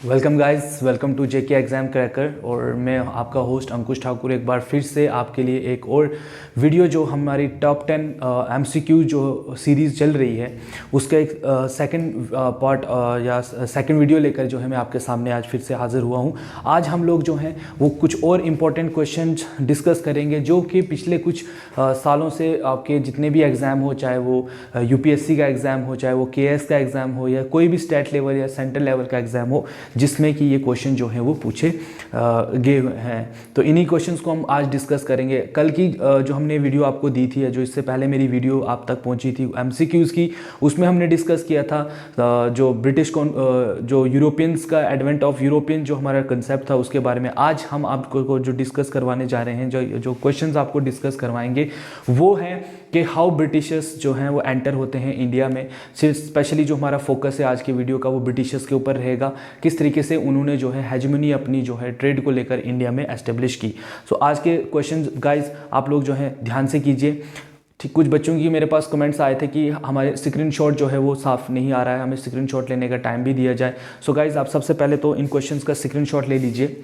Welcome guys, welcome to JK exam cracker. और मैं आपका होस्ट अंकुश ठाकुर एक बार फिर से आपके लिए एक और वीडियो जो हमारी टॉप 10 एमसीक्यू जो सीरीज़ चल रही है उसका एक सेकंड पार्ट या सेकंड वीडियो लेकर जो है मैं आपके सामने आज फिर से हाज़िर हुआ हूं। आज हम लोग जो हैं वो कुछ और इम्पोर्टेंट क्वेश्चंस डिस्कस करेंगे जो कि पिछले कुछ सालों से आपके जितने भी एग्ज़ाम हो, चाहे वो यूपीएससी का एग्ज़ाम हो, चाहे वो केएस का एग्ज़ाम हो या कोई भी स्टेट लेवल या सेंट्रल लेवल का एग्ज़ाम हो, जिसमें कि ये क्वेश्चन जो हैं वो पूछे गए हैं। तो इन्हीं क्वेश्चंस को हम आज डिस्कस करेंगे। कल की जो हमने वीडियो आपको दी थी या जो इससे पहले मेरी वीडियो आप तक पहुंची थी एमसीक्यूज़ की, उसमें हमने डिस्कस किया था जो जो यूरोपियंस का एडवेंट ऑफ यूरोपियन जो हमारा कंसेप्ट था उसके बारे में। आज हम आपको जो डिस्कस करवाने जा रहे हैं, जो क्वेश्चंस आपको डिस्कस करवाएंगे वो है कि हाउ ब्रिटिशर्स जो हैं वो एंटर होते हैं इंडिया में। सिर्फ स्पेशली जो हमारा फोकस है आज की वीडियो का वो ब्रिटिशर्स के ऊपर रहेगा, किस तरीके से उन्होंने जो है हेजमनी अपनी जो है ट्रेड को लेकर इंडिया में एस्टेब्लिश की। सो आज के क्वेश्चंस गाइस आप लोग जो है ध्यान से कीजिए। ठीक, कुछ बच्चों की मेरे पास कमेंट्स आए थे कि हमारे स्क्रीनशॉट जो है वो साफ़ नहीं आ रहा है, हमें स्क्रीनशॉट लेने का टाइम भी दिया जाए। सो गाइस आप सबसे पहले तो इन क्वेश्चंस का स्क्रीनशॉट ले लीजिए।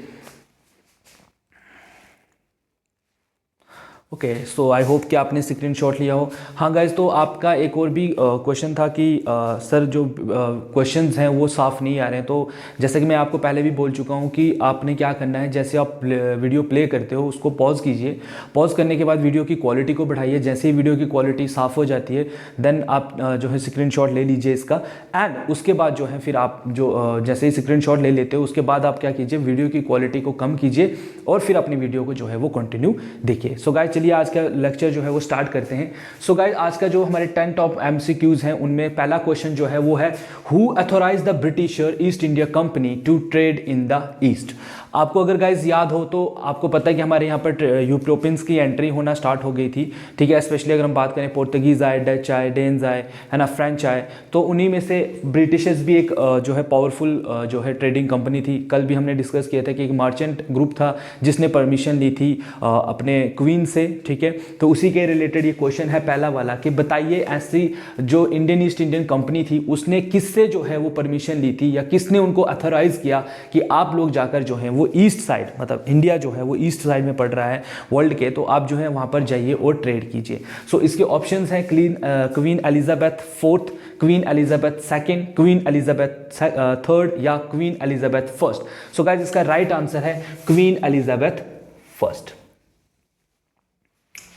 ओके, सो आई होप कि आपने स्क्रीनशॉट लिया हो। हाँ गाइज, तो आपका एक और भी क्वेश्चन था कि सर जो क्वेश्चंस हैं वो साफ़ नहीं आ रहे हैं। तो जैसे कि मैं आपको पहले भी बोल चुका हूँ कि आपने क्या करना है, जैसे आप वीडियो प्ले करते हो उसको पॉज कीजिए। पॉज करने के बाद वीडियो की क्वालिटी को बढ़ाइए। जैसे ही वीडियो की क्वालिटी साफ़ हो जाती है देन आप जो है स्क्रीनशॉट ले लीजिए इसका। एंड उसके बाद जो है फिर आप जो जैसे ही स्क्रीनशॉट ले लेते हो उसके बाद आप क्या कीजिए, वीडियो की क्वालिटी को कम कीजिए और फिर अपनी वीडियो को जो है वो कंटिन्यू देखिए। सो गाइज चलिए आज का लेक्चर जो है वो स्टार्ट करते हैं। सो गाइज आज का जो हमारे 10 टॉप एमसीक्यूज हैं उनमें पहला क्वेश्चन जो है वो है who authorise the Britisher East India Company to trade in the East. आपको अगर गाइज याद हो तो आपको पता है कि हमारे यहाँ पर यूरोपियंस की एंट्री होना स्टार्ट हो गई थी। ठीक है, स्पेशली अगर हम बात करें पोर्तुगीज़ आए, डच आए, डेन्स आए, है ना, फ्रेंच आए, तो उन्हीं में से ब्रिटिशर्स भी एक जो है पावरफुल जो है ट्रेडिंग कंपनी थी। कल भी हमने डिस्कस किया था कि एक मर्चेंट ग्रुप था जिसने परमिशन ली थी अपने क्वीन से। ठीक है, तो उसी के रिलेटेड ये क्वेश्चन है पहला वाला कि बताइए ऐसी जो इंडियन ईस्ट इंडियन कंपनी थी उसने किससे जो है वो परमिशन ली थी या किसने उनको अथोराइज किया कि आप लोग जाकर जो है वो ईस्ट साइड, मतलब इंडिया जो है वो ईस्ट साइड में पड़ रहा है वर्ल्ड के, तो आप जो है वहां पर जाइए और ट्रेड कीजिए। सो इसके ऑप्शंस हैं queen Elizabeth fourth, queen Elizabeth second, queen Elizabeth third या queen Elizabeth first. So guys इसका राइट आंसर है क्वीन एलिजाबेथ फर्स्ट।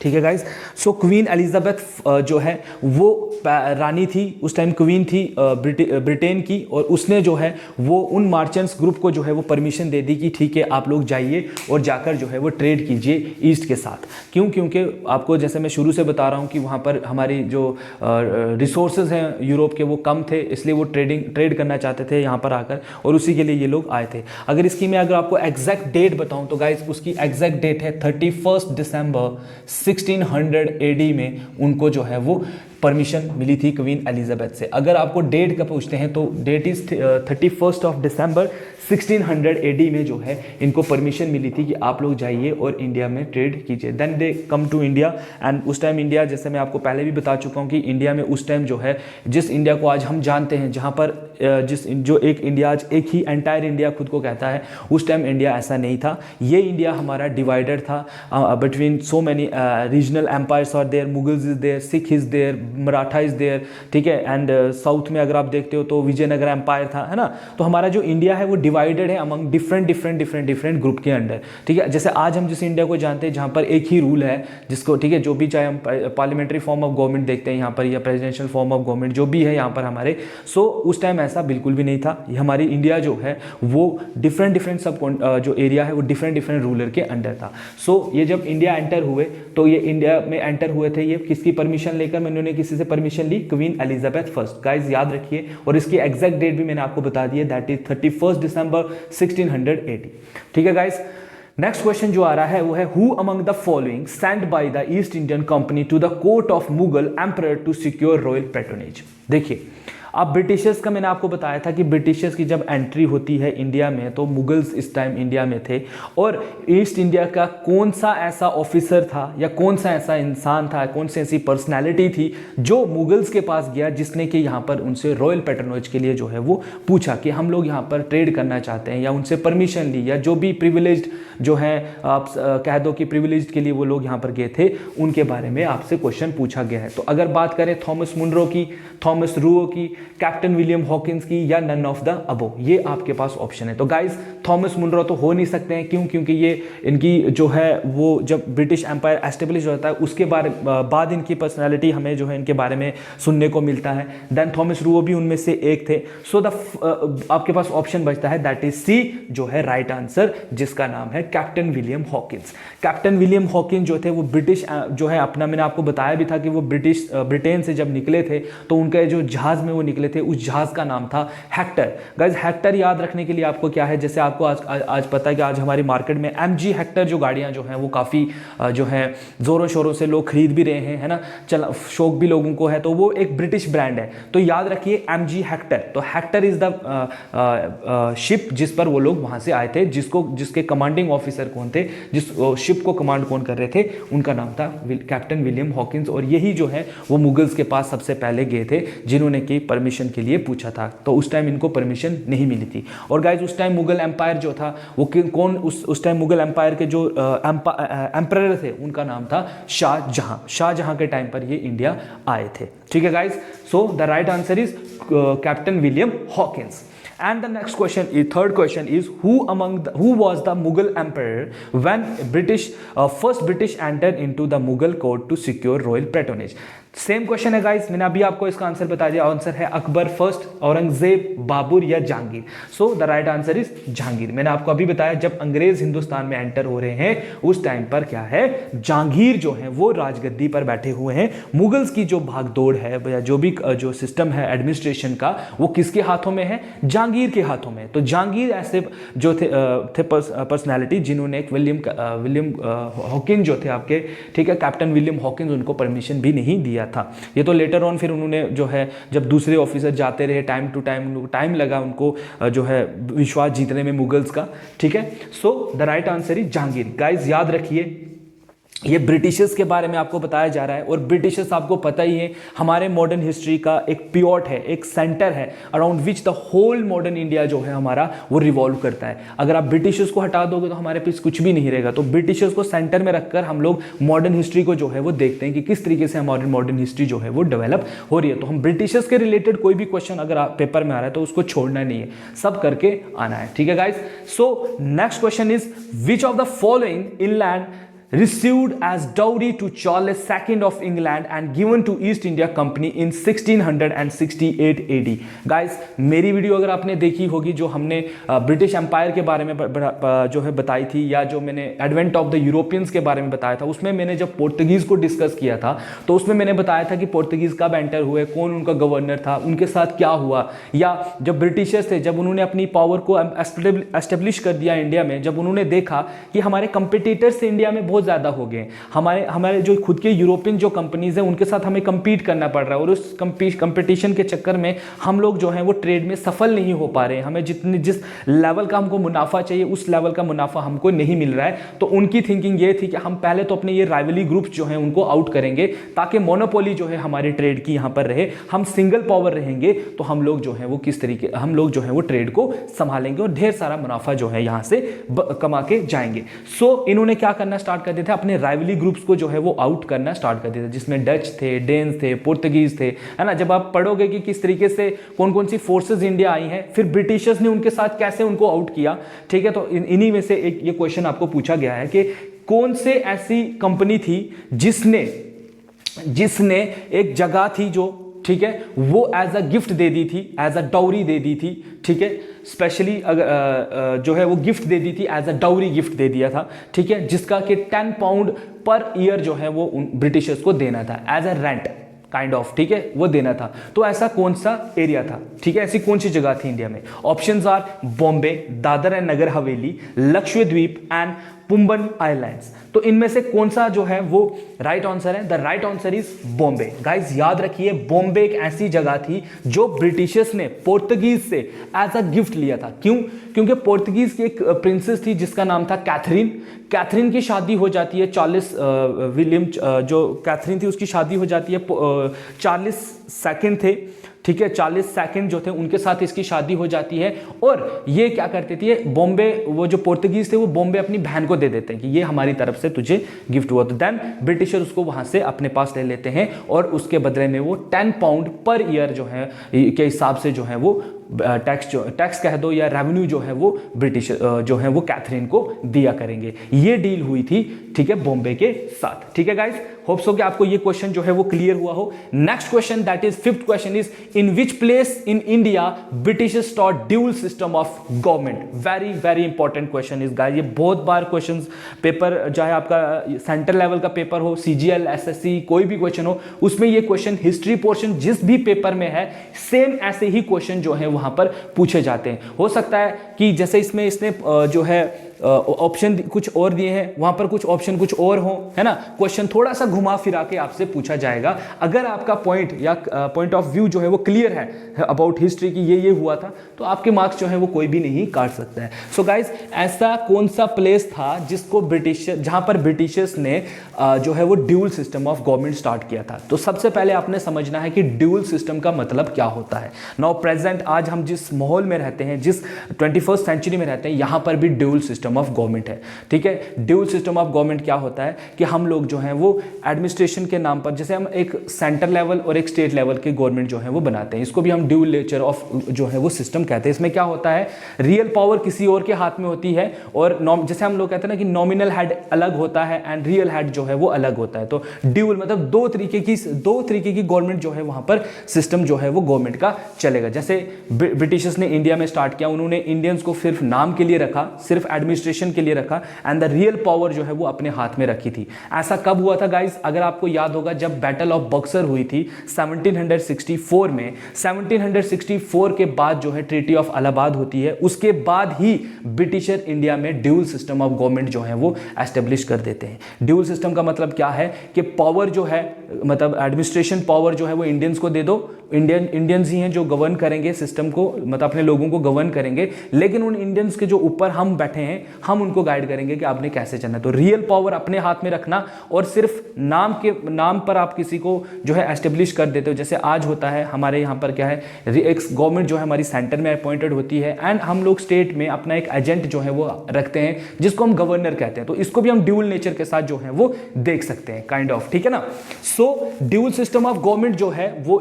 ठीक है गाइज, सो क्वीन एलिजाबेथ जो है वो रानी थी, उस टाइम क्वीन थी ब्रिटेन की, और उसने जो है वो उन मार्चेंट्स ग्रुप को जो है वो परमिशन दे दी कि ठीक है आप लोग जाइए और जाकर जो है वो ट्रेड कीजिए ईस्ट के साथ। क्यों? क्योंकि आपको जैसे मैं शुरू से बता रहा हूँ कि वहाँ पर हमारी जो रिसोर्सेज हैं यूरोप के वो कम थे, इसलिए वो ट्रेड करना चाहते थे यहाँ पर आकर, और उसी के लिए ये लोग आए थे। अगर इसकी मैं अगर आपको एग्जैक्ट डेट बताऊँ तो गाइज उसकी एग्जैक्ट डेट है 31 दिसंबर 1600 एडी में उनको जो है वो परमिशन मिली थी क्वीन एलिजाबेथ से। अगर आपको डेट का पूछते हैं तो डेट इज 31 दिसंबर 1600 एडी में जो है इनको परमिशन मिली थी कि आप लोग जाइए और इंडिया में ट्रेड कीजिए। Then they come to India, and उस टाइम इंडिया, जैसे मैं आपको पहले भी बता चुका हूँ कि इंडिया में उस टाइम जो है जिस इंडिया को आज हम जानते हैं, जहाँ पर जो एक इंडिया आज एक ही एंटायर इंडिया खुद को कहता है, उस टाइम इंडिया ऐसा नहीं था। ये इंडिया हमारा डिवाइडेड था between so many regional empires are there, Mughals is there, Sikh is there, Maratha is there. ठीक है, एंड साउथ में अगर आप देखते हो तो विजयनगर एम्पायर था, है ना। तो हमारा जो इंडिया है वो डिवाइडेड है अमंग डिफरेंट ग्रुप के अंडर। ठीक है, जैसे आज हम जिस इंडिया को जानते हैं जहाँ पर एक ही रूल है जिसको, ठीक है, जो भी चाहे हम पार्लियामेंट्री फॉर्म ऑफ गवर्नमेंट देखते हैं यहाँ पर या प्रेसिडेंशियल फॉर्म ऑफ गवर्नमेंट जो भी है यहाँ पर हमारे, सो उस टाइम ऐसा बिल्कुल भी नहीं था। हमारी इंडिया जो है वो डिफरेंट सब जो एरिया है वो डिफरेंट रूलर के अंडर था। सो ये जब इंडिया एंटर हुए तो ये इंडिया में एंटर हुए थे ये किसकी परमिशन लेकर, मैंने किसी से परमिशन ली, क्वीन एलिजाबेथ फर्स्ट। गाइज याद रखिए, और इसकी एग्जैक्ट डेट भी मैंने आपको बता दी है, दैट इज 31 दिसंबर 1680। ठीक है गाइज, नेक्स्ट क्वेश्चन जो आ रहा है वो है who among the following sent by the East Indian Company to the court of Mughal emperor to secure royal patronage. देखिए अब ब्रिटिशर्स का मैंने आपको बताया था कि ब्रिटिशर्स की जब एंट्री होती है इंडिया में तो मुगल्स इस टाइम इंडिया में थे, और ईस्ट इंडिया का कौन सा ऐसा ऑफिसर था या कौन सा ऐसा इंसान था, कौन सी ऐसी पर्सनैलिटी थी जो मुगल्स के पास गया जिसने कि यहाँ पर उनसे रॉयल पैटर्नेज के लिए जो है वो पूछा कि हम लोग यहाँ पर ट्रेड करना चाहते हैं, या उनसे परमिशन ली, या जो भी प्रिविलेज्ड जो है आप कह दो कि प्रिविलेज्ड के लिए वो लोग यहाँ पर गए थे, उनके बारे में आपसे क्वेश्चन पूछा गया है। तो अगर बात करें थॉमस मुनरो की, थॉमस रूओ की, कैप्टन विलियम हॉकिंस की, या नन ऑफ द अबो, ये आपके पास ऑप्शन है। तो गाइस थॉमस मुनरो तो हो नहीं सकते हैं, क्यों? क्योंकि ये इनकी जो है वो जब ब्रिटिश एम्पायर एस्टेब्लिश होता है उसके बाद इनकी पर्सनैलिटी हमें जो है इनके बारे में सुनने को मिलता है। देन थॉमस रूओ भी उनमें से एक थे। सो आपके पास ऑप्शन बचता है दैट इज सी, जो है राइट आंसर, जिसका नाम है captain William Hawkins. Captain William Hawkins जो थे वो ब्रिटिश जो है अपना, मैंने आपको बताया भी था कि वो ब्रिटेन से जब निकले थे तो उनके जो जहाज में वो निकले थे उस जहाज का नाम था हेक्टर। गाइस हेक्टर याद रखने के लिए आपको क्या है, जैसे आपको आज पता है कि आज हमारी मार्केट में MG हेक्टर जो गाड़ियां जो हैं वो काफ़ी जो है ज़ोरों शोरों से लोग खरीद भी रहे हैं, है ना, चल शौक भी लोगों को है, तो वो एक ब्रिटिश ब्रांड है। तो याद रखिए MG हेक्टर। तो हेक्टर इज द शिप जिस पर वो लोग वहां से आए थे, जिसके कमांडिंग ऑफिसर कौन थे, जिस शिप को कमांड कौन कर रहे थे, उनका नाम था कैप्टन विलियम हॉकिंस। और यही जो है वो मुगल्स के पास सबसे पहले गए थे जिन्होंने की परमिशन के लिए पूछा था। तो उस टाइम इनको परमिशन नहीं मिली थी। और गाइज उस टाइम मुगल एम्पायर जो था वो कौन, उस टाइम मुगल एम्पायर के जो एम्परर थे उनका नाम था शाहजहां। शाहजहां के टाइम पर ये इंडिया आए थे। ठीक है guys, so the right answer is captain William Hawkins. And the next question is, third question is, who was the Mughal emperor when first British entered into the Mughal court to secure royal patronage? Same question है guys, मैंने अभी आपको इसका answer बता दिया। Answer है Akbar first, Aurangzeb, Babar या जहांगीर। सो the right answer is Jahangir. मैंने आपको अभी बताया जब अंग्रेज हिंदुस्तान में एंटर हो रहे हैं उस टाइम पर क्या है, जहांगीर जो है वो राजगद्दी पर बैठे हुए हैं। मुगल्स की जो भागदौड़ है या जो भी जो सिस्टम है एडमिनिस्ट्रेशन का, वो किसके हाथों में है, जहांगीर के हाथों में। तो जहांगीर ऐसे जो थे पर्सनैलिटी जिन्होंने एक विलियम हॉकिंस जो थे आपके, ठीक है, कैप्टन विलियम हॉकिंस, उनको परमिशन भी नहीं दिया था। ये तो लेटर ऑन फिर उन्होंने जो है जब दूसरे ऑफिसर जाते रहे टाइम टू टाइम लगा उनको जो है विश्वास जीतने में मुगल्स का। ठीक है, सो the right answer is Jahangir. Guys याद रखिए ये ब्रिटिशर्स के बारे में आपको बताया जा रहा है, और ब्रिटिशर्स आपको पता ही है हमारे मॉडर्न हिस्ट्री का एक पिवट है, एक सेंटर है around which the whole modern India जो है हमारा वो रिवॉल्व करता है। अगर आप ब्रिटिशर्स को हटा दोगे तो हमारे पास कुछ भी नहीं रहेगा। तो ब्रिटिशर्स को सेंटर में रखकर हम लोग मॉडर्न हिस्ट्री को जो है वो देखते हैं कि किस तरीके से हमारी मॉडर्न हिस्ट्री जो है वो डेवलप हो रही है। तो हम ब्रिटिशर्स के रिलेटेड कोई भी क्वेश्चन अगर पेपर में आ रहा है तो उसको छोड़ना नहीं है, सब करके आना है। ठीक है guys, so next question is which of the following inland received as dowry to Charles II of England and given to East India Company in 1668 AD। Guys मेरी वीडियो अगर आपने देखी होगी जो हमने ब्रिटिश एम्पायर के बारे में जो है बताई थी, या जो मैंने एडवेंट ऑफ द यूरोपियंस के बारे में बताया था, उसमें मैंने जब पोर्तुगीज को डिस्कस किया था तो उसमें मैंने बताया था कि पोर्तुगीज कब एंटर हुए, कौन उनका गवर्नर था, उनके साथ क्या हुआ, या जब ब्रिटिशर्स थे जब उन्होंने अपनी पावर को एस्टेब्लिश कर दिया इंडिया में, जब उन्होंने देखा कि हमारे कंपिटिटर्स इंडिया में बहुत ज़्यादा हो गए, हमारे जो खुद के यूरोपियन जो कंपनीज हैं उनके साथ हमें compete करना पड़ रहा है, और उस कंपटीशन के चक्कर में हम लोग जो हैं वो ट्रेड में सफल नहीं हो पा रहे हैं। हमें जिस लेवल का हमको मुनाफा चाहिए उस लेवल का मुनाफा हमको नहीं मिल रहा है। तो उनकी थिंकिंग ये थी कि हम पहले तो अपने ये राइवली ग्रुप्स जो हैं उनको आउट करेंगे ताकि मोनोपोली जो है हमारे ट्रेड की यहाँ पर रहे, हम सिंगल पावर रहेंगे तो हम लोग जो है वो किस तरीके हम लोग जो है वो ट्रेड को संभालेंगे और ढेर सारा मुनाफा जो है यहाँ से कमा के जाएंगे। सो इन्होंने क्या करना स्टार्ट कर दिया था, अपने राइवली ग्रुप्स को जो है वो आउट करना स्टार्ट कर दिया था, जिसमें डच थे, डेन्स थे, पुर्तगीज थे, है ना। जब आप पढ़ोगे कि किस तरीके से कौन कौन सी फोर्सेस इंडिया आई हैं, फिर ब्रिटिशर्स ने उनके साथ कैसे उनको आउट किया, ठीक है। तो इन्हीं में से एक ये क्वेश्चन आपको पूछा गया है कि कौन से ऐसी कंपनी थी जिसने एक जगह थी जो, ठीक है, वो एज अ गिफ्ट दे दी थी, एज अ डाउरी दे दी थी, ठीक है, स्पेशली अगर जो है वो गिफ्ट दे दी थी, एज अ डाउरी गिफ्ट दे दिया था, ठीक है, जिसका कि 10 पाउंड पर ईयर जो है वो ब्रिटिशर्स को देना था as a rent kind of, ठीक है, वो देना था। तो ऐसा कौन सा एरिया था, ठीक है, ऐसी कौन सी जगह थी इंडिया में? Options are Bombay, Dadra and Nagar Haveli, Lakshadweep and पुम्बन islands. तो इनमें से कौन सा जो है वो राइट आंसर है? The right answer is Bombay. Guys याद रखिए, बॉम्बे एक ऐसी जगह थी जो ब्रिटिशर्स ने पोर्तुगीज से एज अ गिफ्ट लिया था। क्यों? क्योंकि पोर्तुगीज की एक प्रिंसेस थी जिसका नाम था कैथरीन। कैथरीन की शादी हो जाती है विलियम जो कैथरीन थी उसकी शादी हो जाती है, चार्ल्स सेकंड थे, ठीक है, चार्ल्स सेकंड जो थे उनके साथ इसकी शादी हो जाती है। और ये क्या करते थे, बॉम्बे, वो जो पोर्तुगीज थे वो बॉम्बे अपनी बहन को दे देते हैं कि ये हमारी तरफ से तुझे गिफ्ट हुआ। तो देन ब्रिटिशर उसको वहां से अपने पास ले लेते हैं और उसके बदले में वो 10 पाउंड पर ईयर जो है के हिसाब से जो है वो टैक्स कह दो या रेवेन्यू जो है वो ब्रिटिश जो है वो कैथरीन को दिया करेंगे। ये डील हुई थी, ठीक है, बॉम्बे के साथ। ठीक है गाइस, होप सो कि आपको ये क्वेश्चन जो है वो क्लियर हुआ हो। Next question, that is fifth question, is in which place in India Britishers taught dual system of government. Very very important question is guys, ये बहुत बार क्वेश्चन पेपर, चाहे आपका सेंट्रल लेवल का पेपर हो, सीजीएल, एसएससी, कोई भी question हो, उसमें ये क्वेश्चन हिस्ट्री पोर्शन जिस भी पेपर में है, सेम ऐसे ही क्वेश्चन जो है वहां पर पूछे जाते हैं। हो सकता है कि जैसे इसमें इसने जो है ऑप्शन कुछ और दिए हैं, वहां पर कुछ ऑप्शन कुछ और हो, है ना, क्वेश्चन थोड़ा सा घुमा फिरा के आपसे पूछा जाएगा। अगर आपका पॉइंट या पॉइंट ऑफ व्यू जो है वो क्लियर है अबाउट हिस्ट्री की ये हुआ था, तो आपके मार्क्स जो है वो कोई भी नहीं काट सकता है। सो गाइज, ऐसा कौन सा प्लेस था जिसको जहां पर ब्रिटिशर्स ने जो है वो dual system of government start किया था? तो सबसे पहले आपने समझना है कि ड्यूल सिस्टम का मतलब क्या होता है। नाउ प्रेजेंट, आज हम जिस माहौल में रहते हैं, जिस 21st सेंचुरी में रहते हैं, यहां पर भी ड्यूल सिस्टम ऑफ गवर्नमेंट है। ठीक है, ड्यूल सिस्टम ऑफ गवर्नमेंट क्या होता है कि हम लोग जो हैं वो एडमिनिस्ट्रेशन के नाम पर, जैसे हम एक सेंटर लेवल और एक स्टेट लेवल के गवर्नमेंट जो है वो बनाते हैं, इसको भी हम ड्यूल नेचर ऑफ जो है वो सिस्टम कहते हैं। इसमें क्या होता है, रियल पावर किसी और के हाथ में होती है, और जैसे हम लोग कहते हैं ना कि नॉमिनल हेड अलग होता है एंड रियल हेड जो है वो अलग होता है। तो ड्यूल मतलब दो तरीके की गवर्नमेंट जो है वहां पर सिस्टम जो है वो गवर्नमेंट का चलेगा। जैसे ब्रिटिशर्स ने इंडिया में स्टार्ट किया, उन्होंने इंडियंस को सिर्फ नाम के लिए रखा, सिर्फ एडमिनिस्ट्रेशन के लिए रखा, एंड द रियल पावर जो है वो अपने हाथ में रखी थी। ऐसा कब हुआ था गाइस? अगर आपको याद होगा, जब बैटल ऑफ बक्सर हुई थी 1764 में, 1764 के बाद जो है ट्रीटी ऑफ इलाहाबाद होती है, उसके बाद ही ब्रिटिशर इंडिया में ड्यूल सिस्टम ऑफ गवर्नमेंट जो है वो एस्टेब्लिश कर देते हैं। ड्यूल सिस्टम का मतलब क्या है कि पावर जो है, मतलब एडमिनिस्ट्रेशन पावर जो है वो इंडियंस को दे दो, इंडियंस ही हैं जो गवर्न करेंगे सिस्टम को, मतलब अपने लोगों को गवर्न करेंगे, लेकिन उन इंडियंस के जो ऊपर हम बैठे हैं, हम उनको गाइड करेंगे कि आपने कैसे चलना है। तो रियल पावर अपने हाथ में रखना, और सिर्फ नाम पर आप किसी को जो है एस्टेब्लिश कर देते हो। जैसे आज होता है हमारे यहाँ पर क्या है, एक गवर्नमेंट जो है हमारी सेंटर में अपॉइंटेड होती है, एंड हम लोग स्टेट में अपना एक एजेंट जो है वो रखते हैं जिसको हम गवर्नर कहते हैं। तो इसको भी हम ड्यूल नेचर के साथ जो है वो देख सकते हैं, काइंड ऑफ, ठीक है ना। सो ड्यूल सिस्टम ऑफ गवर्नमेंट जो है वो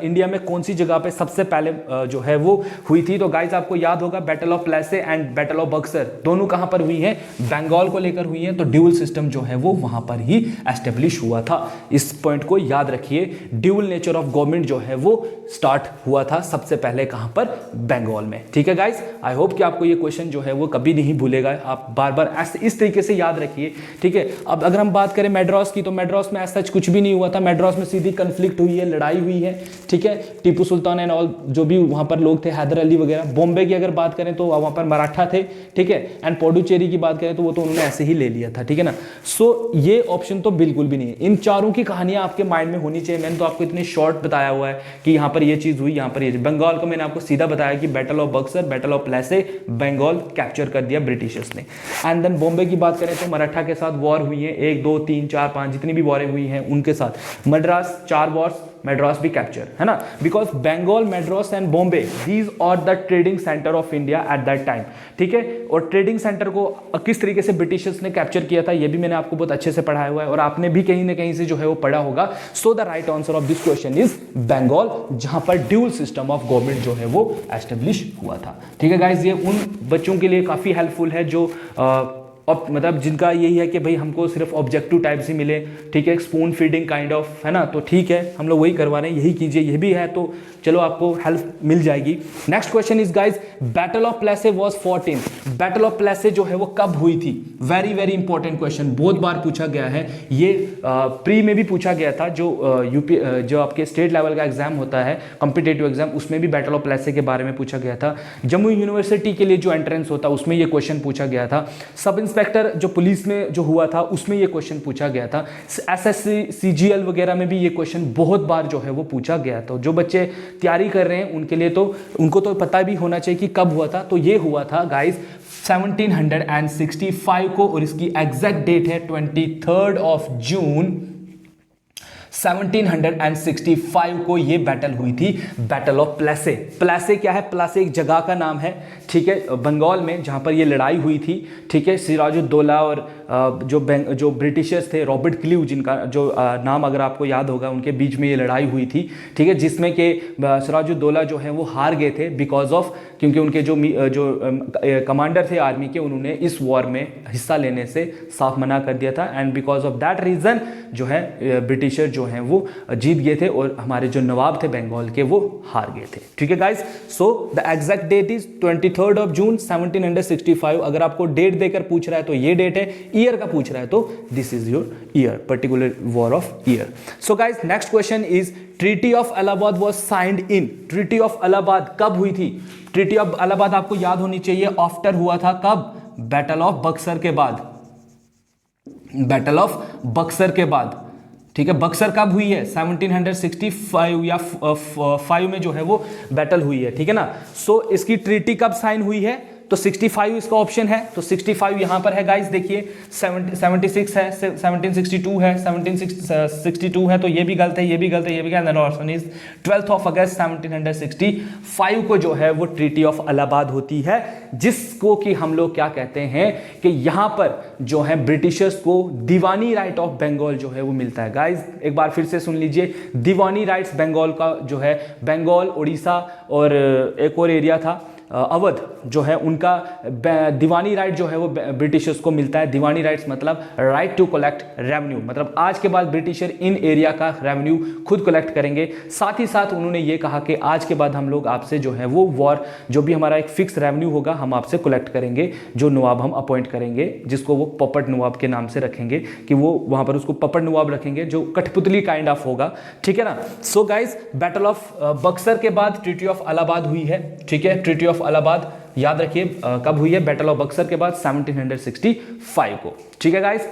इंडिया में कौन सी जगह पे सबसे पहले जो है वो हुई थी? तो गाइस आपको याद होगा, battle of Plassey and battle of Buxar दोनों कहां पर हुई है? बंगाल को लेकर हुई है। तो ड्यूल सिस्टम जो है वो वहां पर ही एस्टेब्लिश हुआ था। इस पॉइंट को याद रखिए, ड्यूल नेचर ऑफ गवर्नमेंट जो है वो स्टार्ट हुआ था सबसे पहले कहां पर? बंगाल में। ठीक है गाइस, आई होप कि आपको ये क्वेश्चन जो है वो कभी नहीं भूलेगा, आप बार बार इस तरीके से याद रखिए। ठीक है, अब अगर हम बात करें मैड्रास की, तो मैड्रास में ऐसा कुछ भी नहीं हुआ था। मैड्रास में सीधी कन्फ्लिक्ट हुई है, लड़ाई हुई है। ठीक है, टीपू सुल्तान एंड ऑल जो भी वहां पर लोग थे, हैदर अली वगैरह। बॉम्बे की अगर बात करें तो वहां पर मराठा थे। ठीक है, एंड पौडुचेरी की बात करें तो वो तो उन्होंने ऐसे ही ले लिया था। ठीक है ना। सो ये ऑप्शन तो बिल्कुल भी नहीं है। इन चारों की कहानियां आपके माइंड में होनी चाहिए। मैंने तो आपको इतनी शॉर्ट बताया हुआ है कि यहाँ पर ये चीज हुई, यहाँ पर ये। बंगाल को मैंने आपको सीधा बताया कि battle of Buxar, battle of Plassey, Bengal capture कर दिया ब्रिटिशर्स ने। एंड देन बॉम्बे की बात करें तो मराठा के साथ वॉर हुई है, 1 2 3 4 5 जितनी भी वॉरें हुई हैं उनके साथ। मद्रास 4 वॉर्स, मद्रास भी कैप्चर, है ना, because Bengal, Madras and Bombay, these are the trading centre of India at that time. ठीक है, और ट्रेडिंग सेंटर को किस तरीके से ब्रिटिशर्स ने कैप्चर किया था ये भी मैंने आपको बहुत अच्छे से पढ़ाया हुआ है, और आपने भी कहीं ना कहीं से जो है वो पढ़ा होगा। So the right answer of this question is Bengal, जहां पर ड्यूल सिस्टम ऑफ गवर्नमेंट जो है वो एस्टेब्लिश हुआ था। ठीक है गाइज, ये उन बच्चों के लिए काफी हेल्पफुल है जो मतलब जिनका यही है कि भाई हमको सिर्फ ऑब्जेक्टिव टाइप से मिले। ठीक है, स्पून फीडिंग काइंड ऑफ, है ना, तो ठीक है, हम लोग वही करवा रहे हैं, यही कीजिए, यह भी है, तो चलो आपको हेल्प मिल जाएगी। Next question is guys, battle of Plassey was fought in. Battle of Plassey जो है वो कब हुई थी? वेरी वेरी इंपॉर्टेंट क्वेश्चन, बहुत बार पूछा गया है ये। प्री में भी पूछा गया था, जो यूपी जो आपके स्टेट लेवल का एग्जाम होता है, कॉम्पिटेटिव एग्जाम, उसमें भी बैटल ऑफ प्लेसी के बारे में पूछा गया था। जम्मू यूनिवर्सिटी के लिए जो एंट्रेंस होता है उसमें ये क्वेश्चन पूछा गया था। सब इंस्पेक्टर इंस्पेक्टर जो पुलिस में जो हुआ था उसमें ये क्वेश्चन पूछा गया था। एसएससी सीजीएल वगैरह में भी ये क्वेश्चन बहुत बार जो है वो पूछा गया था। जो बच्चे तैयारी कर रहे हैं उनके लिए तो उनको तो पता भी होना चाहिए कि कब हुआ था। तो ये हुआ था गाइज 1765 को, और इसकी एग्जैक्ट डेट है 23 ऑफ जून 1765 को ये बैटल हुई थी, बैटल ऑफ प्लेसे। प्लेसे क्या है? प्लेसे एक जगह का नाम है, ठीक है, बंगाल में, जहां पर ये लड़ाई हुई थी, ठीक है। सिराजुद्दौला और जो ब्रिटिशर्स थे, रॉबर्ट क्लीव जिनका जो नाम अगर आपको याद होगा, उनके बीच में ये लड़ाई हुई थी, ठीक है, जिसमें कि सिराजुद्दौला जो है वो हार गए थे बिकॉज ऑफ, क्योंकि उनके जो कमांडर थे आर्मी के, उन्होंने इस वॉर में हिस्सा लेने से साफ मना कर दिया था। And because of that reason जो है ब्रिटिशर जो हैं वो जीत गए थे और हमारे जो नवाब थे बंगाल के वो हार गए थे, ठीक है guys. So the exact date is 23 of June 1765। अगर आपको डेट देकर पूछ रहा है तो ये डेट है, ईयर का पूछ रहा है तो this is your year, particular war of year. So guys next question is treaty of Allahabad was signed in. Treaty of Allahabad कब हुई थी? ट्रीटी ऑफ इलाहाबाद आपको याद होनी चाहिए, आफ्टर हुआ था कब? बैटल ऑफ बक्सर के बाद, बैटल ऑफ बक्सर के बाद, ठीक है। बक्सर कब हुई है? 1765 या 5 में जो है वो बैटल हुई है, ठीक है ना। सो इसकी ट्रीटी कब साइन हुई है? तो 65 इसका ऑप्शन है, तो 65 यहां पर है गाइस, देखिए 76 है, 1762 है, 1762 है, तो ये भी गलत है, ये भी गलत है, ये भी गलत है। ऑप्शन इज 12 ऑफ अगस्त 1765 को जो है वो ट्रीटी ऑफ इलाहाबाद होती है, जिसको कि हम लोग क्या कहते हैं कि यहां पर जो है ब्रिटिशर्स को दीवानी राइट ऑफ बंगाल जो है वो मिलता है। गाइस एक बार फिर से सुन लीजिए, दीवानी राइट्स बंगाल का जो है, बंगाल, उड़ीसा और एक और एरिया था अवध जो है, उनका दीवानी राइट जो है वो ब्रिटिशर्स को मिलता है। दीवानी राइट्स मतलब राइट टू कलेक्ट रेवेन्यू, मतलब आज के बाद ब्रिटिशर इन एरिया का रेवेन्यू खुद कलेक्ट करेंगे। साथ ही साथ उन्होंने ये कहा कि आज के बाद हम लोग आपसे जो है वो वॉर, जो भी हमारा एक फिक्स रेवेन्यू होगा हम आपसे कलेक्ट करेंगे, जो नवाब हम अपॉइंट करेंगे, जिसको वो पपट नवाब के नाम से रखेंगे, कि वो वहां पर उसको पपट नवाब रखेंगे, जो कठपुतली काइंड ऑफ होगा, ठीक है ना। So guys battle of Buxar के बाद ट्रीटी ऑफ इलाहाबाद हुई है, ठीक है। ट्रीटी ऑफ इलाहाबाद याद रखिए कब हुई है? बैटल ऑफ बक्सर के बाद 1765 को, ठीक है guys.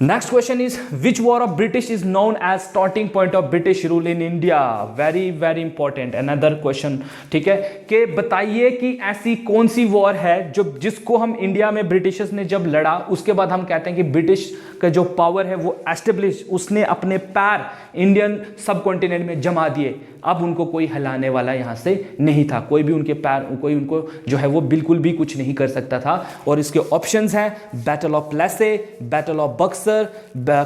Next question is which war of British is known as starting point of British rule in India. Very very important another question, ठीक है, कि बताइए कि ऐसी कौन सी वॉर है जो जिसको हम इंडिया में ब्रिटिशर्स ने जब लड़ा उसके बाद हम कहते हैं कि ब्रिटिश का जो पावर है वो एस्टेब्लिश, उसने अपने पैर इंडियन सब कॉन्टिनेंट में जमा दिए। अब उनको कोई हिलाने वाला यहां से नहीं था, कोई भी उनके पैर, कोई उनको जो है वो बिल्कुल भी कुछ नहीं कर सकता था। और इसके ऑप्शंस हैं battle of Plassey, battle of Buxar,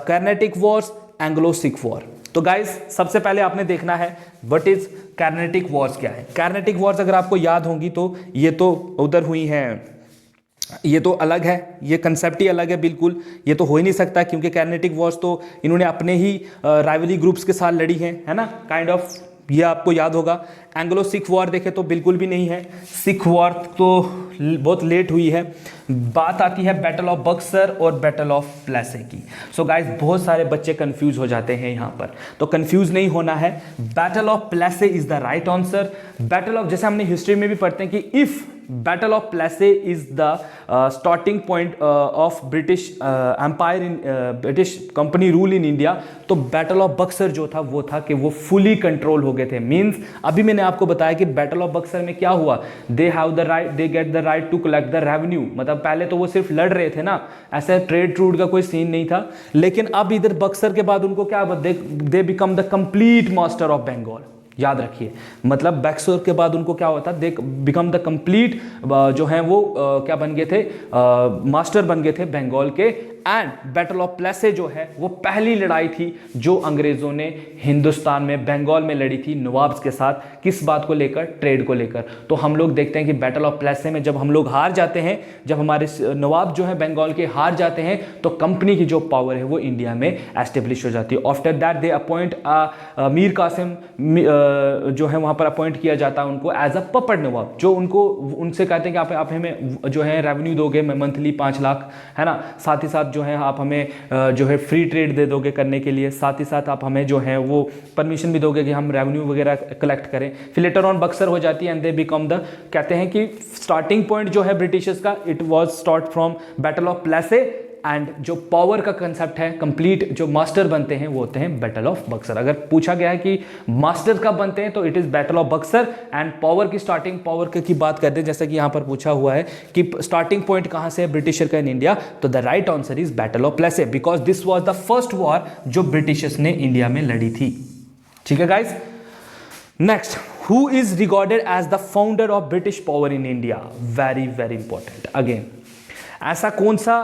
Carnatic wars, Anglo Sikh war. तो गाइस सबसे पहले आपने देखना है व्हाट इज कार्नेटिक वॉर्स क्या है। कार्नेटिक वॉर्स अगर आपको याद होंगी तो ये तो उधर हुई हैं, ये तो अलग है, ये कंसेप्ट ही अलग है बिल्कुल, ये तो हो ही नहीं सकता, क्योंकि कार्नेटिक वॉर्स तो इन्होंने अपने ही राइवली ग्रुप्स के साथ लड़ी है ना, काइंड ऑफ, ये आपको याद होगा। एंग्लो सिख वॉर देखे तो बिल्कुल भी नहीं है, सिख वॉर तो बहुत लेट हुई है। बात आती है बैटल ऑफ बक्सर और बैटल ऑफ प्लेसे की। सो गाइस बहुत सारे बच्चे कंफ्यूज हो जाते हैं यहाँ पर, तो कंफ्यूज नहीं होना है। Battle of Plassey is the right answer. Battle of, जैसे हमने हिस्ट्री में भी पढ़ते हैं कि if battle of Plassey is the starting point of British empire in British company rule in India, तो बैटल ऑफ बक्सर जो था वो था कि वो फुली कंट्रोल हो गए थे। मींस अभी मैंने आपको बताया कि बैटल ऑफ बक्सर में क्या हुआ, they have the right, they get the right to collect the revenue, मतलब पहले तो वो सिर्फ लड़ रहे थे ना, ऐसे ट्रेड ट्रूड का कोई सीन नहीं था। लेकिन अब इधर बक्सर के बाद उनको क्या, they become the complete master of Bengal. याद रखिए, मतलब बक्सर के बाद उनको क्या होता, दे बिकम द कंप्लीट जो है वो क्या बन गए थे, मास्टर बन गए थे बंगाल के। एंड बैटल ऑफ प्लेसे जो है वो पहली लड़ाई थी जो अंग्रेजों ने हिंदुस्तान में बंगाल में लड़ी थी नवाब्स के साथ, किस बात को लेकर, ट्रेड को लेकर। तो हम लोग देखते हैं कि बैटल ऑफ प्लेसे में जब हम लोग हार जाते हैं, जब हमारे नवाब जो है बंगाल के हार जाते हैं, तो कंपनी की जो पावर है वो इंडिया में एस्टेब्लिश हो जाती है। After that they appoint Mir Qasim जो है वहां पर अपॉइंट किया जाता है उनको एज अ पपट नवाब, जो उनको उनसे कहते हैं कि आप हमें जो है रेवेन्यू दोगे मंथली 5 लाख, है ना, साथ ही साथ साथ जो है आप हमें जो है फ्री ट्रेड दे दोगे करने के लिए, साथ ही साथ आप हमें जो है वो परमिशन भी दोगे कि हम रेवेन्यू वगैरह कलेक्ट करें। फिर लेटर ऑन बक्सर हो जाती है एंड दे बिकम द, कहते हैं कि स्टार्टिंग पॉइंट जो है ब्रिटिशर्स का, it was start from battle of Plassey, and जो पावर का कंसेप्ट है कंप्लीट, जो मास्टर बनते हैं वो होते हैं बैटल ऑफ बक्सर। अगर पूछा गया है कि मास्टर कब बनते हैं तो it is battle of Buxar. And power की स्टार्टिंग, पावर की बात करते हैं जैसा कि यहां पर पूछा हुआ है कि स्टार्टिंग पॉइंट कहां से है ब्रिटिशर का इन इंडिया, तो the right answer is battle of Plassey, because this was the first war जो ब्रिटिशर्स ने इंडिया में लड़ी थी। ठीक है guys, next, who is recorded as the founder of British power in India? Very very important. Again, ऐसा कौन सा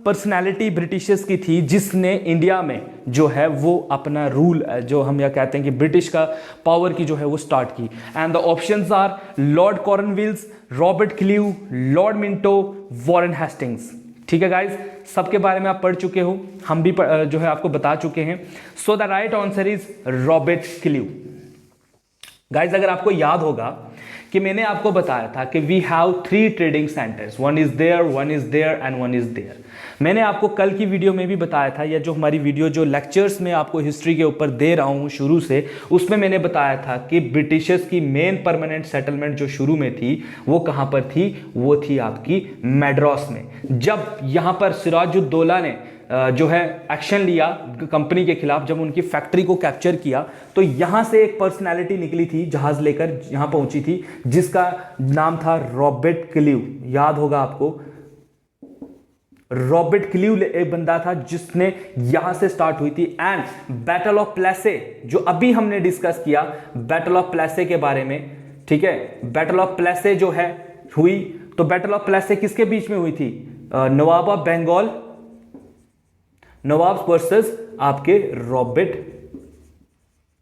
पर्सनैलिटी ब्रिटिशर्स की थी जिसने इंडिया में जो है वो अपना रूल, जो हम यह कहते हैं कि ब्रिटिश का पावर की जो है वो स्टार्ट की? And the options are Lord Cornwallis, Robert Clive, Lord Minto, Warren Hastings. ठीक है गाइज, सबके बारे में आप पढ़ चुके हो, हम भी जो है आपको बता चुके हैं। सो the right answer is Robert cleave. Guys, अगर आपको याद होगा कि मैंने आपको बताया था कि we have 3 trading centres, one is there and one is there. मैंने आपको कल की वीडियो में भी बताया था, या जो हमारी वीडियो जो लेक्चर्स में आपको हिस्ट्री के ऊपर दे रहा हूं शुरू से, उसमें मैंने बताया था कि ब्रिटिशर्स की मेन परमानेंट सेटलमेंट जो शुरू में थी वो कहां पर थी? वो थी आपकी मैड्रास में। जब यहां पर सिराजुद्दौला ने जो है एक्शन लिया कंपनी के खिलाफ, जब उनकी फैक्ट्री को कैप्चर किया, तो यहां से एक पर्सनालिटी निकली थी, जहाज लेकर यहां पहुंची थी, जिसका नाम था रॉबर्ट क्लीव। याद होगा आपको, रॉबर्ट क्लीव एक बंदा था जिसने यहां से स्टार्ट हुई थी। एंड बैटल ऑफ प्लेसे जो अभी हमने डिस्कस किया, बैटल ऑफ प्लेसे के बारे में, ठीक है, बैटल ऑफ प्लेसे जो है हुई, तो बैटल ऑफ प्लेसे किसके बीच में हुई थी? नवाब ऑफ बंगाल, नवाब वर्सेस आपके रॉबर्ट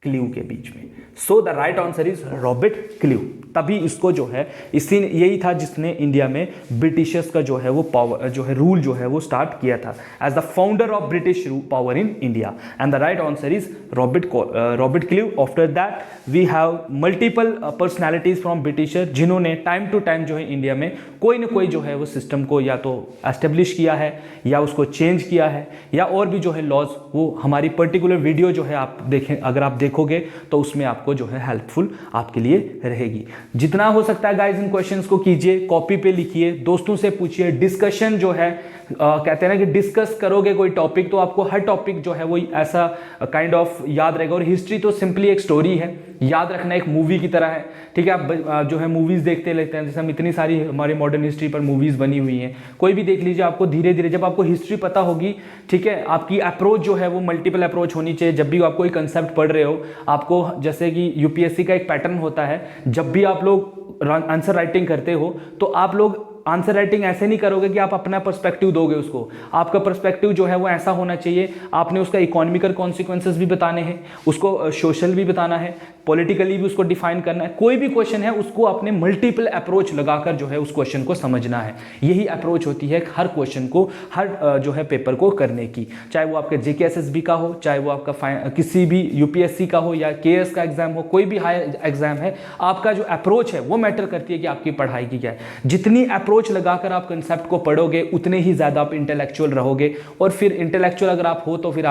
क्लीव के बीच में। सो the right answer is Robert cleave. तभी इसको जो है, इसी यही था जिसने इंडिया में ब्रिटिशर्स का जो है वो पावर जो है रूल जो है वो स्टार्ट किया था, as the founder of British power in India. And the right answer is Robert Clive. After that we have multiple personalities from Britisher, जिन्होंने टाइम टू टाइम जो है इंडिया में कोई ना कोई जो है वो सिस्टम को या तो एस्टेब्लिश किया है या उसको चेंज किया है, या और भी जो है लॉज, वो हमारी पर्टिकुलर वीडियो जो है आप देखें, अगर आप देखोगे तो उसमें आपको जो है हेल्पफुल आपके लिए रहेगी। जितना हो सकता है गाइस इन क्वेश्चंस को कीजिए, कॉपी पे लिखिए, दोस्तों से पूछिए, डिस्कशन जो है कहते हैं ना कि डिस्कस करोगे कोई टॉपिक तो आपको हर टॉपिक जो है वो ऐसा काइंड ऑफ याद रहेगा। और हिस्ट्री तो सिंपली एक स्टोरी है, याद रखना एक मूवी की तरह है। ठीक है, आप जो है मूवीज देखते रहते हैं, जैसे हम इतनी सारी हमारी मॉडर्न हिस्ट्री पर मूवीज बनी हुई हैं, कोई भी देख लीजिए, आपको धीरे धीरे जब आपको हिस्ट्री पता होगी, ठीक है, आपकी अप्रोच जो है वो मल्टीपल अप्रोच होनी चाहिए। जब भी आप कोई कंसेप्ट पढ़ रहे हो, आपको जैसे कि यूपीएससी का एक पैटर्न होता है, जब भी आप लोग आंसर राइटिंग करते हो तो आप लोग आंसर राइटिंग ऐसे नहीं करोगे कि आप अपना पर्सपेक्टिव दोगे उसको। आपका पर्सपेक्टिव जो है वो ऐसा होना चाहिए, आपने उसका इकोनॉमिकल कॉन्सिक्वेंसेस भी बताने हैं, उसको सोशल भी बताना है, पॉलिटिकली भी उसको डिफाइन करना है। कोई भी क्वेश्चन है उसको आपने मल्टीपल अप्रोच लगाकर जो है उस क्वेश्चन को समझना है। यही अप्रोच होती है हर क्वेश्चन को, हर जो है पेपर को करने की, चाहे वो आपके जेकेएसएसबी का हो, चाहे वो आपका किसी भी यूपीएससी का हो या केएस का एग्जाम हो, कोई भी हायर एग्जाम है, आपका जो अप्रोच है वो मैटर करती है कि आपकी पढ़ाई की क्या है। जितनी अप्रोच लगाकर आप कंसेप्ट को पढ़ोगे उतने ही ज़्यादा आप इंटेलेक्चुअल रहोगे, और फिर इंटेलेक्चुअल अगर आप हो तो फिर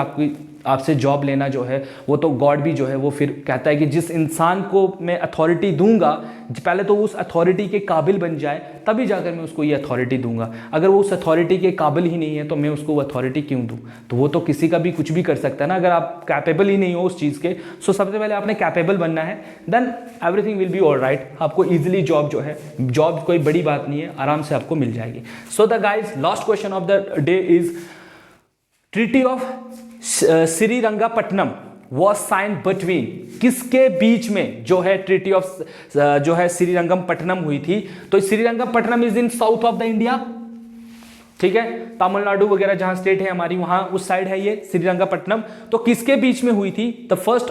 आपसे जॉब लेना जो है वो तो गॉड भी जो है वो फिर कहता है कि जिस इंसान को मैं अथॉरिटी दूंगा, पहले तो वो उस अथॉरिटी के काबिल बन जाए, तभी जाकर मैं उसको ये अथॉरिटी दूंगा। अगर वो उस अथॉरिटी के काबिल ही नहीं है तो मैं उसको वो अथॉरिटी क्यों दूं? तो वो तो किसी का भी कुछ भी कर सकता है ना, अगर आप कैपेबल ही नहीं हो उस चीज़ के। सो सबसे पहले आपने कैपेबल बनना है, then everything will be all right. आपको ईजिली जॉब जो है, जॉब कोई बड़ी बात नहीं है, आराम से आपको मिल जाएगी। So the guys, last question of the day is treaty of Srirangapatnam was sign between, किसके बीच में जो है ट्रीटी ऑफ जो है श्रीरंगपट्टनम हुई थी? तो Srirangapatnam is in south of the India, ठीक है, तमिलनाडु वगैरह जहां स्टेट है हमारी वहां उस साइड है ये श्रीरंगपट्टनम। तो किसके बीच में हुई थी? द फर्स्ट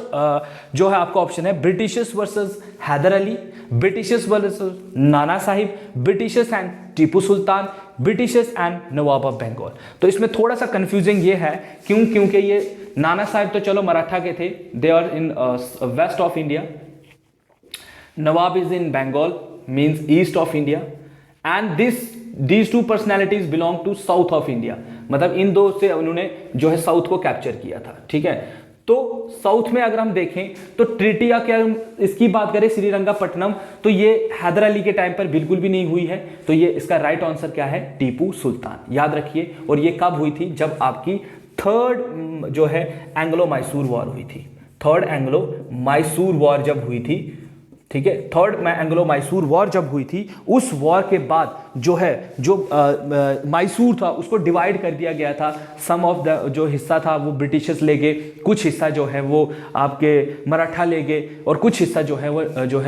जो है आपका ऑप्शन है Britishers versus Haidar Ali, Britishers versus Nana Sahib, Britishers and Tipu Sultan, Britishers and Nawab of Bengal. तो इसमें थोड़ा सा कंफ्यूजिंग ये है, क्योंकि ये नाना साहिब तो चलो मराठा के थे, they are in west of India, Nawab is in Bengal means east of India, and this these two personalities belong to south of India, मतलब इन दो से उन्होंने जो है साउथ को कैप्चर किया था, ठीक है। तो साउथ में अगर हम देखें तो ट्रीटी या क्या इसकी बात करें श्रीरंगापट्टनम, तो ये हैदर अली के टाइम पर बिल्कुल भी नहीं हुई है, तो ये इसका राइट आंसर क्या है, टीपू सुल्तान, याद रखिए। और ये कब हुई थी, जब आपकी थर्ड जो है एंग्लो मैसूर वॉर हुई थी, थर्ड एंग्लो मैसूर वॉर जब हुई थी, ठीक है, थर्ड एंग्लो मैसूर वॉर जब हुई थी, उस वॉर के बाद जो है जो मैसूर था उसको डिवाइड कर दिया गया था। सम ऑफ द जो हिस्सा था वो ब्रिटिशर्स ले गए, कुछ हिस्सा जो है वो आपके मराठा ले गए, और कुछ हिस्सा जो है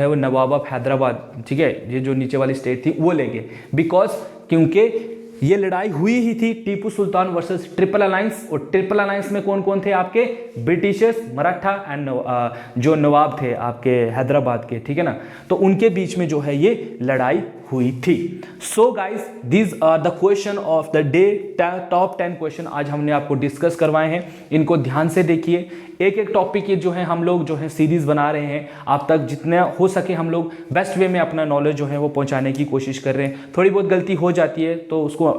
वो नवाब ऑफ हैदराबाद, ठीक है, ये जो नीचे वाली स्टेट थी वो ले गए। बिकॉज क्योंकि ये लड़ाई हुई ही थी Tipu Sultan versus triple alliance, और ट्रिपल अलायंस में कौन कौन थे आपके, ब्रिटिशर्स, मराठा एंड जो नवाब थे आपके हैदराबाद के, ठीक है ना, तो उनके बीच में जो है ये लड़ाई हुई थी। So guys these are the question of the day, top 10 question आज हमने आपको डिस्कस करवाए हैं, इनको ध्यान से देखिए। एक एक टॉपिक ये जो है हम लोग जो है सीरीज बना रहे हैं, आप तक जितना हो सके हम लोग बेस्ट वे में अपना नॉलेज जो है वो पहुंचाने की कोशिश कर रहे हैं। थोड़ी बहुत गलती हो जाती है तो उसको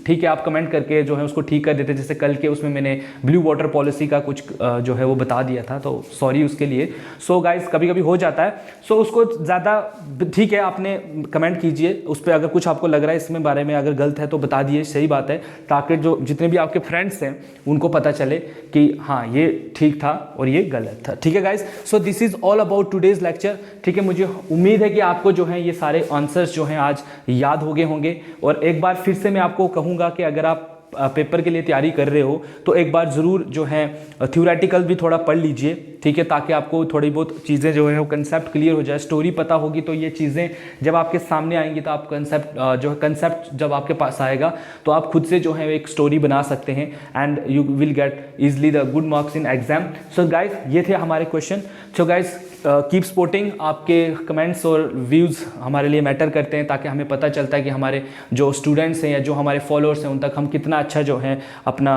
ठीक है आप कमेंट करके जो है उसको ठीक कर देते, जैसे कल के उसमें मैंने ब्लू वाटर पॉलिसी का कुछ जो है वो बता दिया था, तो सॉरी उसके लिए। सो गाइस कभी कभी हो जाता है, सो उसको ज़्यादा ठीक है आपने कमेंट कीजिए उस पर, अगर कुछ आपको लग रहा है इसमें बारे में अगर गलत है तो बता दिए, सही बात है, ताकि जो जितने भी आपके फ्रेंड्स हैं उनको पता चले कि हाँ ये ठीक था और ये गलत था, ठीक है guys. So this is all about today's lecture, ठीक है। मुझे उम्मीद है कि आपको जो है ये सारे आंसर्स जो हैं आज याद हो गए होंगे, और एक बार फिर से मैं आपको कहूँगा कि अगर आप पेपर के लिए तैयारी कर रहे हो तो एक बार ज़रूर जो है थ्योरेटिकल भी थोड़ा पढ़ लीजिए, ठीक है, ताकि आपको थोड़ी बहुत चीज़ें जो है वो कंसेप्ट क्लियर हो जाए। स्टोरी पता होगी तो ये चीज़ें जब आपके सामने आएंगी तो आप कंसेप्ट जब आपके पास आएगा तो आप खुद से जो है एक स्टोरी बना सकते हैं, and you will get easily the good marks in exam. So guys ये थे हमारे question. So guys keep supporting, आपके कमेंट्स और व्यूज़ हमारे लिए मैटर करते हैं, ताकि हमें पता चलता है कि हमारे जो स्टूडेंट्स हैं या जो हमारे फॉलोअर्स हैं उन तक हम कितना अच्छा जो है अपना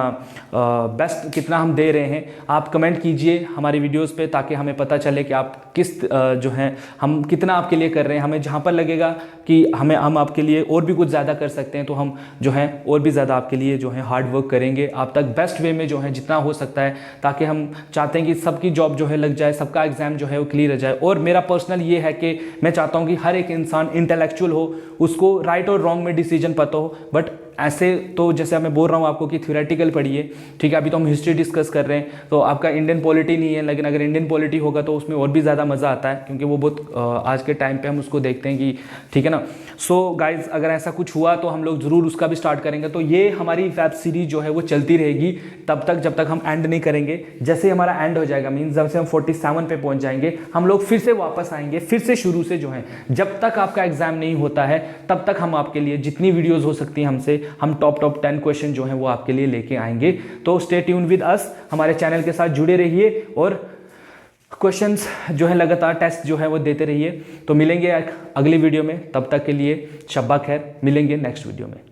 बेस्ट कितना हम दे रहे हैं। आप कमेंट कीजिए हमारी वीडियोस पे, ताकि हमें पता चले कि आप किस जो है हम कितना आपके लिए कर रहे हैं। हमें जहाँ पर लगेगा कि हम आपके लिए और भी कुछ ज़्यादा कर सकते हैं तो हम जो है और भी ज़्यादा आपके लिए जो है हार्ड वर्क करेंगे, आप तक बेस्ट वे में जो है जितना हो सकता है, ताकि हम चाहते हैं कि सबकी जॉब जो है लग जाए, सबका एग्ज़ाम जो है वो क्लियर हो जाए। और मेरा पर्सनल ये है कि मैं चाहता हूँ कि हर एक इंसान इंटेलेक्चुअल हो, उसको राइट और रॉन्ग में डिसीजन पता हो, बट ऐसे तो जैसे मैं बोल रहा हूँ आपको कि थ्योरेटिकल पढ़िए, ठीक है। अभी तो हम हिस्ट्री डिस्कस कर रहे हैं, तो आपका इंडियन पॉलिटी नहीं है, लेकिन अगर इंडियन पॉलिटी होगा तो उसमें और भी ज़्यादा मज़ा आता है, क्योंकि वो बहुत आज के टाइम पे हम उसको देखते हैं कि, ठीक है ना। सो गाइज अगर ऐसा कुछ हुआ तो हम लोग ज़रूर उसका भी स्टार्ट करेंगे। तो ये हमारी वेब सीरीज जो है वो चलती रहेगी तब तक जब तक हम एंड नहीं करेंगे। जैसे हमारा एंड हो जाएगा, मीन्स जब से हम 47 पे पहुँच जाएंगे, हम लोग फिर से वापस आएंगे, फिर से शुरू से जो है, जब तक आपका एग्जाम नहीं होता है तब तक हम आपके लिए जितनी वीडियोज़ हो सकती हैं हमसे, हम टॉप 10 क्वेश्चन जो हैं वो आपके लिए लेके आएंगे। तो स्टे ट्यून विद अस, हमारे चैनल के साथ जुड़े रहिए और क्वेश्चंस जो है लगातार टेस्ट जो है वो देते रहिए। तो मिलेंगे अगली वीडियो में, तब तक के लिए शब्बा खैर, मिलेंगे नेक्स्ट वीडियो में।